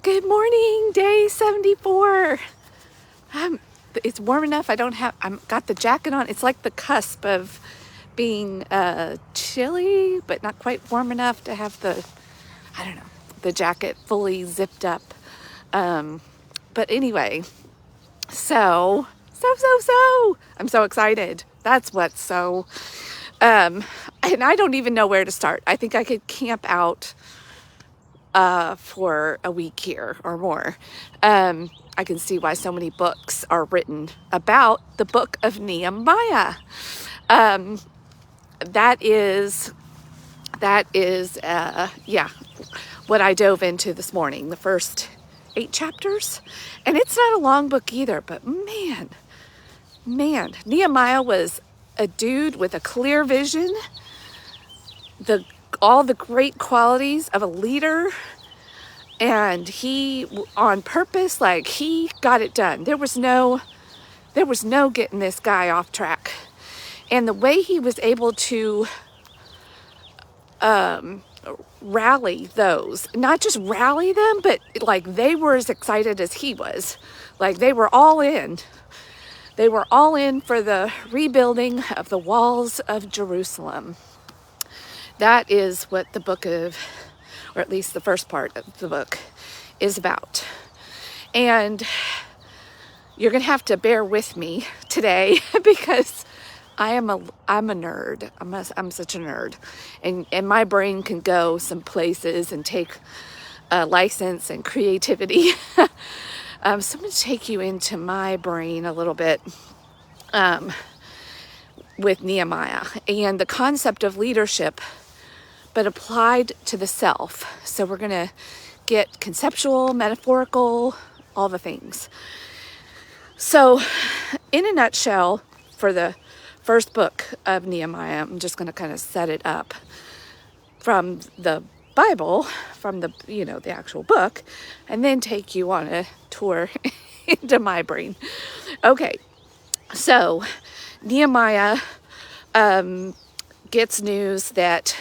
Good morning, day 74. It's warm enough. I've got the jacket on. It's like the cusp of being chilly, but not quite warm enough to have the jacket fully zipped up. But anyway, so, I'm so excited. That's what's so, and I don't even know where to start. I think I could camp out for a week here or more. I can see why so many books are written about the book of Nehemiah. That is, what I dove into this morning, the first 8 chapters. And it's not a long book either, but man, Nehemiah was a dude with a clear vision, all the great qualities of a leader, and he, on purpose, like, he got it done. There was no getting this guy off track. And the way he was able to rally those, not just rally them, but like they were as excited as he was. Like they were all in. They were all in for the rebuilding of the walls of Jerusalem. That is what the book of, or at least the first part of the book, is about. And you're going to have to bear with me today because I'm a nerd. I'm such a nerd. And my brain can go some places and take license and creativity. So I'm going to take you into my brain a little bit with Nehemiah and the concept of leadership, but applied to the self. So we're going to get conceptual, metaphorical, all the things. So in a nutshell, for the first book of Nehemiah, I'm just going to kind of set it up from the Bible, from the, the actual book, and then take you on a tour into my brain. Okay, so Nehemiah gets news that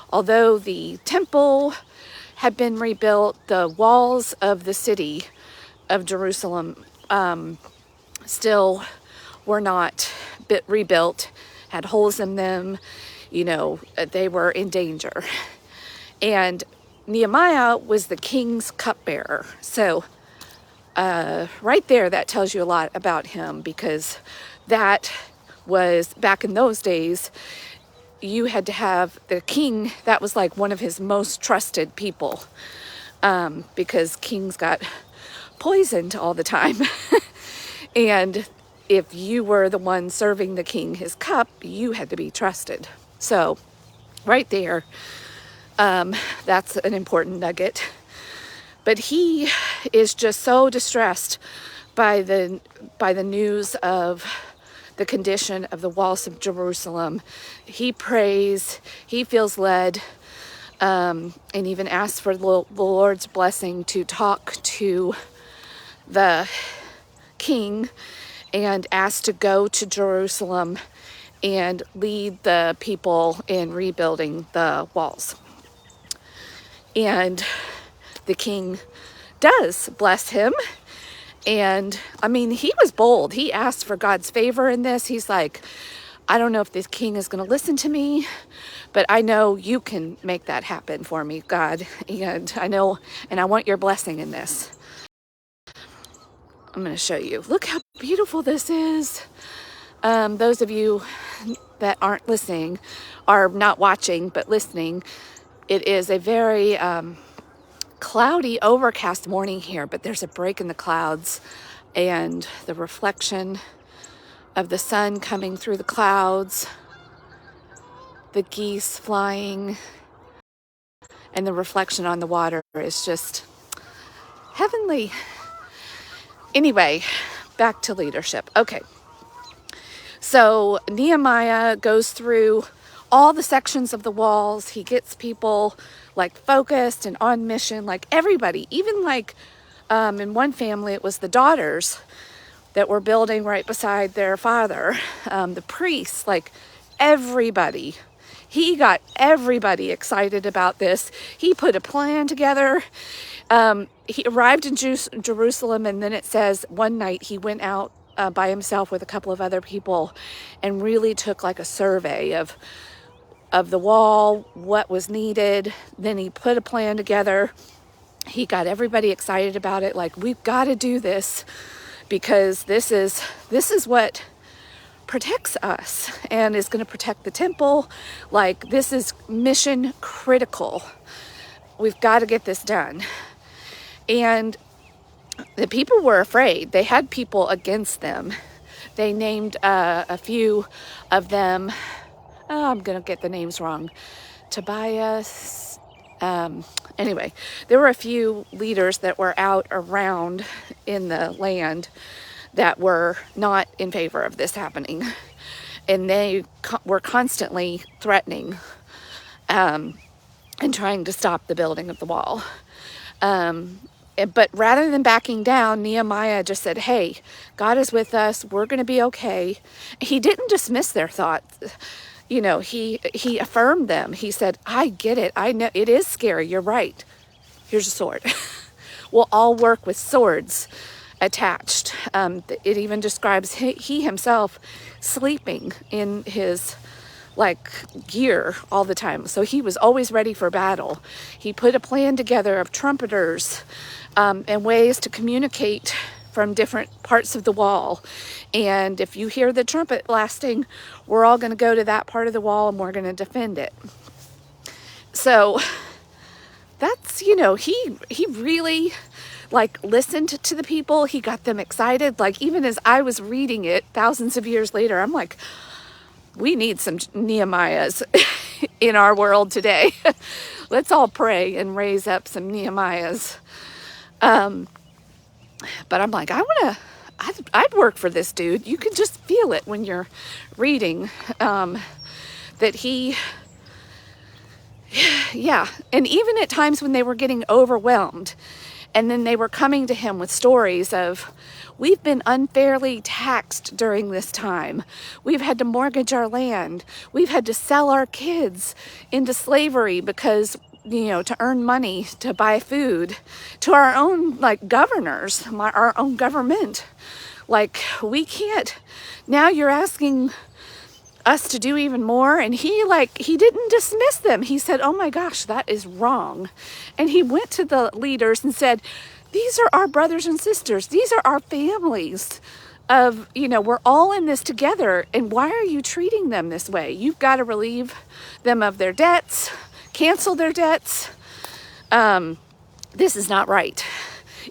although the temple had been rebuilt, the walls of the city of Jerusalem still were not rebuilt, had holes in them, they were in danger. And Nehemiah was the king's cupbearer. So right there, that tells you a lot about him, because that was, back in those days, you had to have the king, that was like one of his most trusted people, because kings got poisoned all the time. And if you were the one serving the king his cup, you had to be trusted. So right there, that's an important nugget. But he is just so distressed by the news of the condition of the walls of Jerusalem. He prays, he feels led, and even asks for the Lord's blessing to talk to the king, and asked to go to Jerusalem and lead the people in rebuilding the walls. And the king does bless him. And I mean, he was bold. He asked for God's favor in this. He's like, I don't know if this king is going to listen to me, but I know you can make that happen for me, God. And I know, and I want your blessing in this. I'm going to show you. Look how beautiful this is. Those of you that aren't listening, are not watching, but listening, it is a very cloudy, overcast morning here, but there's a break in the clouds and the reflection of the sun coming through the clouds, the geese flying, and the reflection on the water is just heavenly. Anyway, back to leadership. Okay. So Nehemiah goes through all the sections of the walls. He gets people like focused and on mission, like everybody, even like in one family, it was the daughters that were building right beside their father, the priests, like everybody. He got everybody excited about this. He put a plan together. He arrived in Jerusalem, and then it says one night he went out by himself with a couple of other people and really took like a survey of the wall, what was needed. Then he put a plan together. He got everybody excited about it, like, we've got to do this because this is what protects us and is going to protect the temple. Like, this is mission critical. We've got to get this done. And the people were afraid. They had people against them. They named a few of them. Oh, I'm going to get the names wrong. Tobias. Anyway, there were a few leaders that were out around in the land that were not in favor of this happening. And they were constantly threatening and trying to stop the building of the wall. But rather than backing down, Nehemiah just said, hey, God is with us. We're going to be okay. He didn't dismiss their thoughts. You know, he affirmed them. He said, I get it. I know it is scary. You're right. Here's a sword. We'll all work with swords attached. It even describes he himself sleeping in his like gear all the time. So he was always ready for battle. He put a plan together of trumpeters and ways to communicate from different parts of the wall. And if you hear the trumpet blasting, we're all going to go to that part of the wall and we're going to defend it. So that's, you know, he really like listened to the people. He got them excited. Like, even as I was reading it thousands of years later, I'm like, we need some Nehemiahs in our world today. Let's all pray and raise up some Nehemiahs. But I'm like, I'd work for this dude. You can just feel it when you're reading that he, yeah. And even at times when they were getting overwhelmed, and then they were coming to him with stories of, we've been unfairly taxed during this time. We've had to mortgage our land. We've had to sell our kids into slavery because, you know, to earn money to buy food, to our own like governors, our own government. Like, we can't. Now you're asking us to do even more. And he didn't dismiss them. He said, oh my gosh, that is wrong. And he went to the leaders and said, these are our brothers and sisters. These are our families of, you know, we're all in this together. And why are you treating them this way? You've got to relieve them of their debts, cancel their debts. This is not right.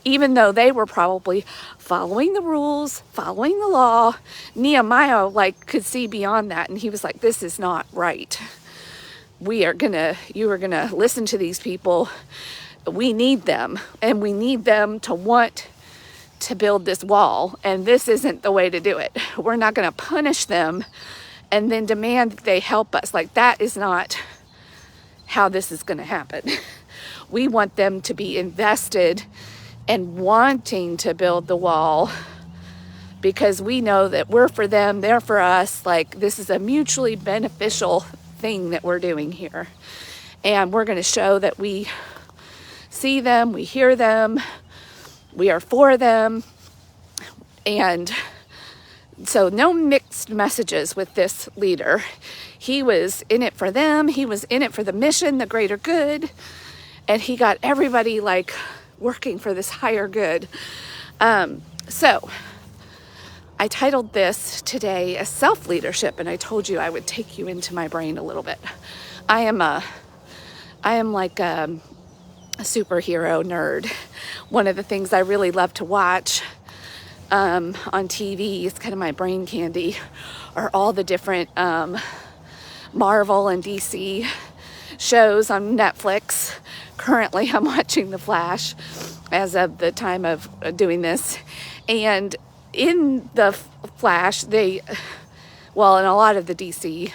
Even though they were probably following the rules, following the law, Nehemiah could see beyond that. And he was like, this is not right. You are gonna listen to these people. We need them, and we need them to want to build this wall. And this isn't the way to do it. We're not gonna punish them and then demand that they help us. Like, that is not how this is gonna happen. We want them to be invested and wanting to build the wall because we know that we're for them, they're for us. Like, this is a mutually beneficial thing that we're doing here. And we're going to show that we see them, we hear them, we are for them. And so no mixed messages with this leader. He was in it for them. He was in it for the mission, the greater good. And he got everybody working for this higher good. So I titled this today as self-leadership, and I told you I would take you into my brain a little bit. I am like a superhero nerd. One of the things I really love to watch on TV is kind of my brain candy, are all the different Marvel and DC shows on Netflix. Currently, I'm watching The Flash as of the time of doing this. And in The Flash, and a lot of the DC,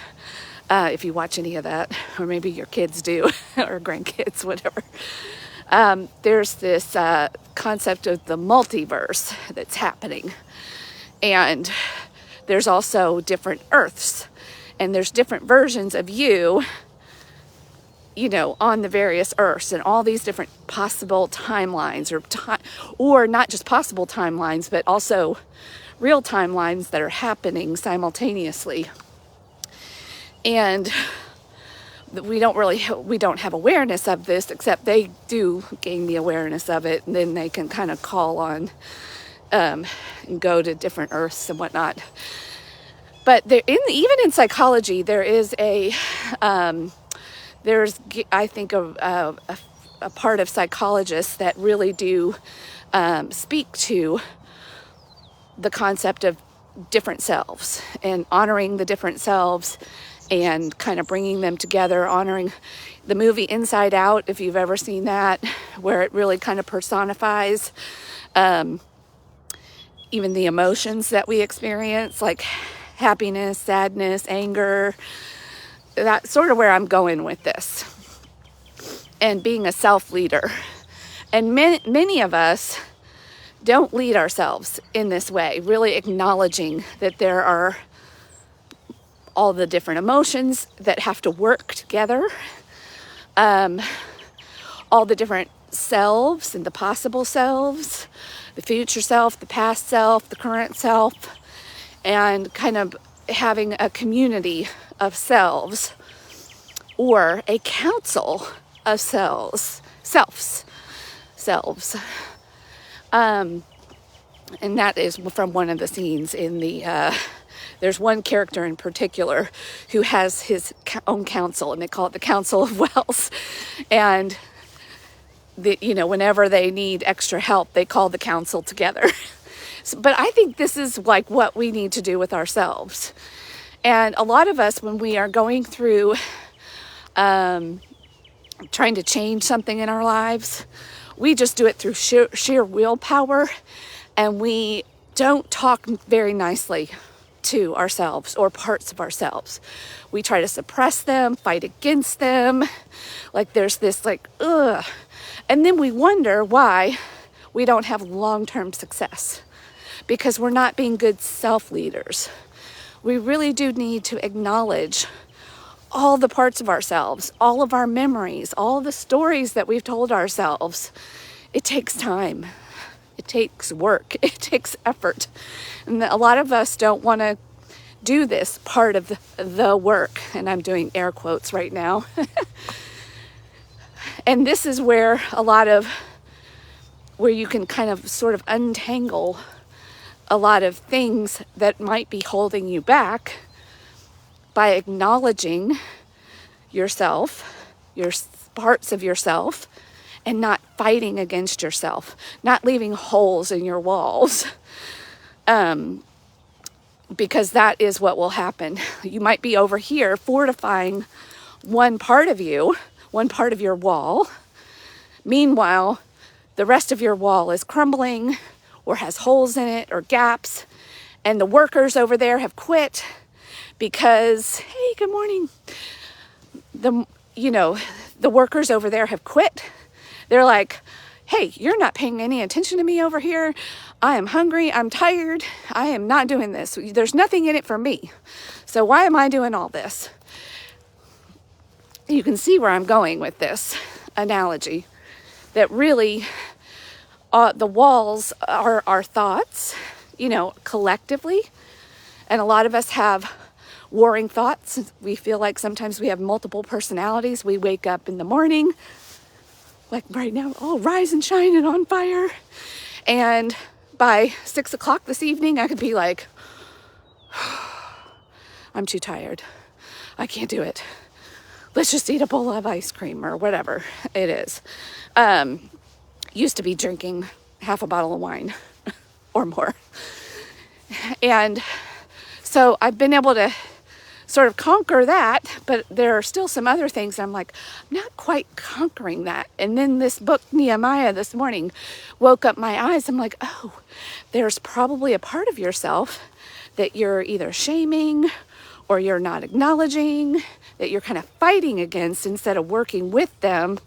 if you watch any of that, or maybe your kids do, or grandkids, whatever, there's this concept of the multiverse that's happening. And there's also different Earths. And there's different versions of you on the various Earths and all these different possible timelines, or not just possible timelines, but also real timelines that are happening simultaneously. And we don't have awareness of this, except they do gain the awareness of it, and then they can kind of call on and go to different Earths and whatnot. But even in psychology, there is there's, I think, a part of psychologists that really do speak to the concept of different selves and honoring the different selves and kind of bringing them together, honoring the movie Inside Out, if you've ever seen that, where it really kind of personifies even the emotions that we experience, like happiness, sadness, anger. That's sort of where I'm going with this. And being a self-leader. And many of us don't lead ourselves in this way, really acknowledging that there are all the different emotions that have to work together, all the different selves and the possible selves, the future self, the past self, the current self, and kind of having a community of selves, or a council of selves. And that is from one of the scenes in the, there's one character in particular who has his own council, and they call it the Council of Wells. And whenever they need extra help, they call the council together. But I think this is like what we need to do with ourselves. And a lot of us, when we are going through trying to change something in our lives, we just do it through sheer willpower, and we don't talk very nicely to ourselves or parts of ourselves. We try to suppress them, fight against them, like there's this ugh. And then we wonder why we don't have long-term success, because we're not being good self-leaders. We really do need to acknowledge all the parts of ourselves, all of our memories, all the stories that we've told ourselves. It takes time. It takes work. It takes effort. And a lot of us don't want to do this part of the work. And I'm doing air quotes right now. And this is where you can kind of sort of untangle a lot of things that might be holding you back by acknowledging yourself, your parts of yourself, and not fighting against yourself, not leaving holes in your walls, because that is what will happen. You might be over here fortifying one part of you, one part of your wall. Meanwhile, the rest of your wall is crumbling or has holes in it or gaps, and the workers over there have quit because, hey, good morning. The workers over there have quit. They're like, hey, you're not paying any attention to me over here. I am hungry. I'm tired. I am not doing this. There's nothing in it for me. So why am I doing all this? You can see where I'm going with this analogy, that really the walls are our thoughts, collectively. And a lot of us have warring thoughts. We feel like sometimes we have multiple personalities. We wake up in the morning, like right now, rise and shine and on fire. And by 6 o'clock this evening, I could be like, I'm too tired. I can't do it. Let's just eat a bowl of ice cream or whatever it is. Used to be drinking half a bottle of wine or more. And so I've been able to sort of conquer that, but there are still some other things I'm like, I'm not quite conquering that. And then this book, Nehemiah, this morning woke up my eyes. I'm like, oh, there's probably a part of yourself that you're either shaming or you're not acknowledging, that you're kind of fighting against instead of working with them,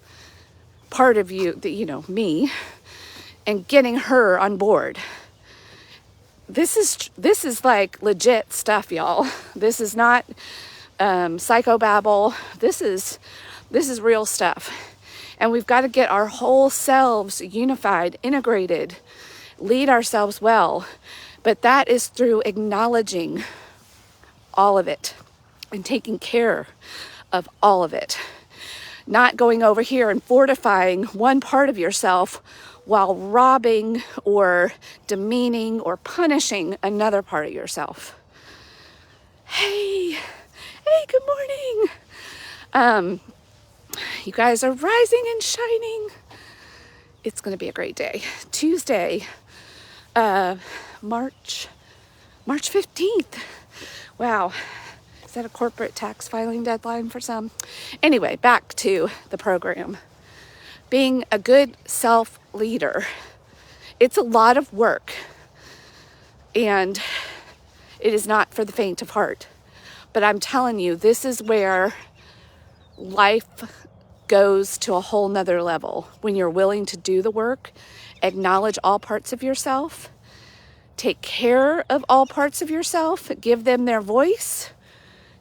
part of you, me, and getting her on board. This is like legit stuff, y'all. This is not psychobabble. This This is real stuff. And we've got to get our whole selves unified, integrated, lead ourselves well. But that is through acknowledging all of it and taking care of all of it. Not going over here and fortifying one part of yourself while robbing or demeaning or punishing another part of yourself. Hey, good morning. You guys are rising and shining. It's going to be a great day. Tuesday, March 15th. Wow. Is that a corporate tax filing deadline for some? Anyway, back to the program. Being a good self-leader. It's a lot of work. And it is not for the faint of heart. But I'm telling you, this is where life goes to a whole nother level. When you're willing to do the work, acknowledge all parts of yourself, take care of all parts of yourself, give them their voice,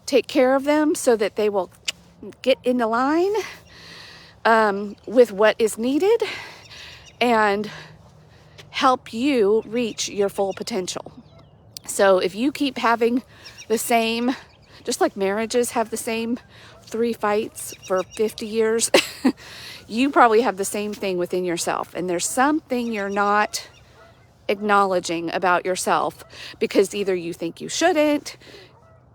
take care of them so that they will get into line with what is needed and help you reach your full potential. So if you keep having the same, just like marriages have the same 3 fights for 50 years, you probably have the same thing within yourself. And there's something you're not acknowledging about yourself because either you think you shouldn't,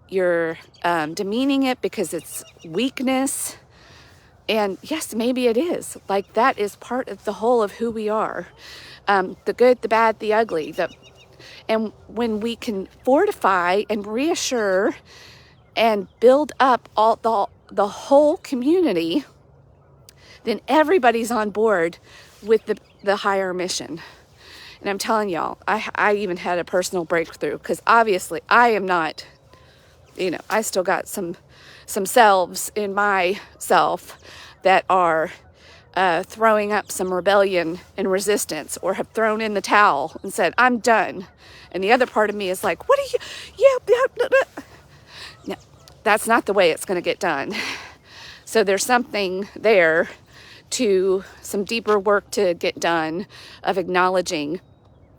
you're demeaning it because it's weakness. And yes, maybe it is. Like, that is part of the whole of who we are. The good, the bad, the ugly. And when we can fortify and reassure and build up all the whole community, then everybody's on board with the higher mission. And I'm telling y'all, I even had a personal breakthrough because obviously I am not, I still got some selves in myself that are throwing up some rebellion and resistance, or have thrown in the towel and said, I'm done. And the other part of me is like, what are you, No, that's not the way it's going to get done. So there's something there to some deeper work to get done of acknowledging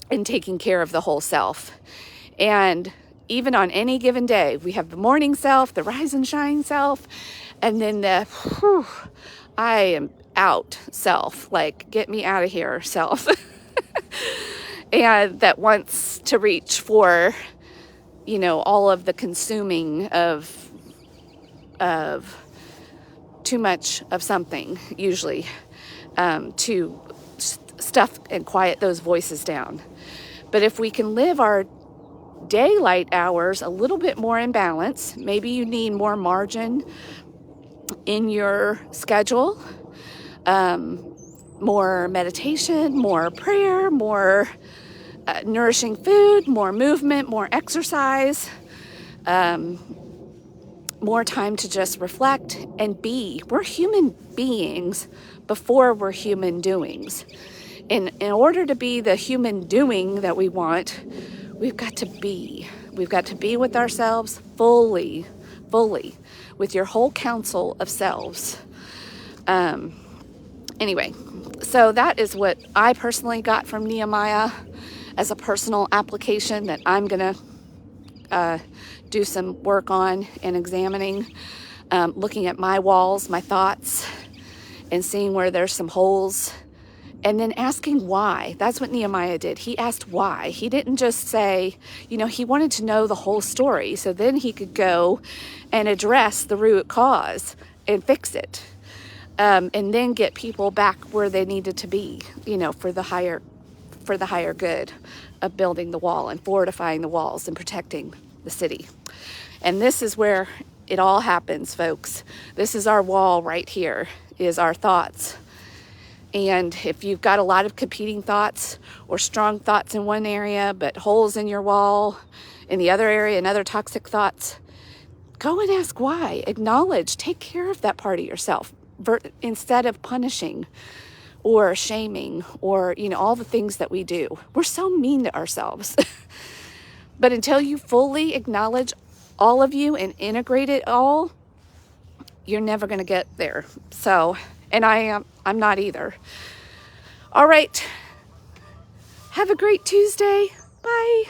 and taking care of the whole self. And even on any given day, we have the morning self, the rise and shine self, and then the, I am out self, like, get me out of here self. And that wants to reach for, all of the consuming of too much of something, usually, to stuff and quiet those voices down. But if we can live our daylight hours a little bit more in balance, maybe you need more margin in your schedule, more meditation, more prayer, more nourishing food, more movement, more exercise, more time to just reflect and be. We're human beings before we're human doings. In order to be the human doing that we want, we've got to be. We've got to be with ourselves fully, with your whole council of selves. Anyway, so that is what I personally got from Nehemiah as a personal application that I'm going to do some work on and examining, looking at my walls, my thoughts, and seeing where there's some holes. And then asking why. That's what Nehemiah did. He asked why. He didn't just say, he wanted to know the whole story so then he could go and address the root cause and fix it. And then get people back where they needed to be, for the higher good of building the wall and fortifying the walls and protecting the city. And this is where it all happens, folks. This is our wall right here, is our thoughts. And if you've got a lot of competing thoughts or strong thoughts in one area, but holes in your wall in the other area and other toxic thoughts, go and ask why. Acknowledge, take care of that part of yourself instead of punishing or shaming or, all the things that we do. We're so mean to ourselves. But until you fully acknowledge all of you and integrate it all, you're never going to get there. So, and I'm not either. All right. Have a great Tuesday. Bye.